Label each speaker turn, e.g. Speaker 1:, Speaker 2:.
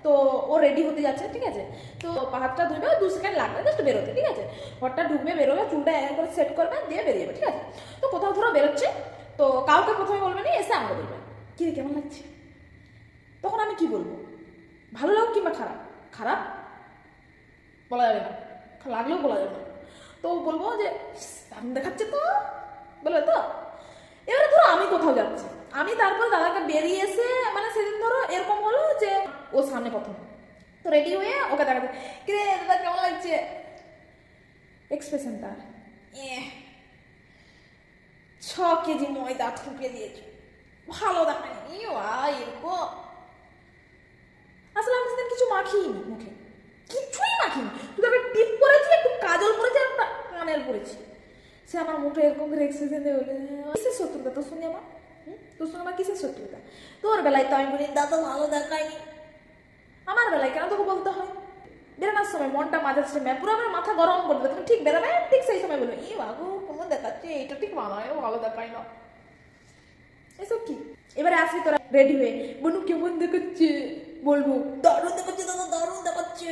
Speaker 1: তো ও রেডি হতে যাচ্ছে, ঠিক আছে। তো হাতটা ধুবে, 2 সেকেন্ড লাগবে জাস্ট বেরোতে, ঠিক আছে। ঘরটা ঢুকবে, বেরোবে, চুলটা এরকম করে সেট করবে, দিয়ে বেরিয়ে যাবে, ঠিক আছে। তো কোথাও ধরো বেরোচ্ছে, তো কাউকে প্রথমে বলবে না, এসে আমাকে বলবে কি রে কেমন লাগছে। তখন আমি কি বলবো, ভালো লাগুক কিংবা খারাপ, খারাপ বলা যাবে না, লাগলেও বলা যাবে না। তো বলবো যে দারুণ দেখাচ্ছে তো, বলে তো। এবারে ধরো আমি কোথাও যাচ্ছি, আমি তারপর দাদাকে বেরিয়ে এসে, মানে সেদিন ধরো এরকম হলো যে ও সামনে প্রথম, তো রেডি হয়ে ওকে দেখাতে, কিরে দাদা কেমন লাগছে, এক্সপ্রেশনটা 6 কেজি ময়দা ঠুকে দিয়েছে, ভালো দেখায়নি এরকম। আসলে আমি সেদিন কিছু মাখিনি মুখে, কিছুই মাখিনি, শুধু একটা টিপ পরেছি, একটু কাজল পরেছি, একটা কানের পরেছি। সে আমার মুখে এরকম করে এক্সপ্রেশন দিয়ে বলে কিসের শত্রুতা তোর সঙ্গে আমার, তোর সঙ্গে আমার কিসের শত্রুতা। তোর বেলায় তো আমি বলি দাদা ভালো দেখায়নি, আমার বেলায় কেন তোকে বলতে হয়। বেরোনোর সময় মনটা মাঝে পুরো আমার মাথা গরম করে দেবে, তুমি ঠিক বেরোবে, ঠিক সেই সময় বলবে বাবু কোনো দেখাচ্ছে, এটা ঠিক মানায়, ভালো দেখায় না, এসব কি। এবারে আসবি তোরা রেডি হয়ে, বনু কেমন দেখাচ্ছে, বলবো দারুণ দেখাচ্ছে দাদা, দারুণ দেখাচ্ছে।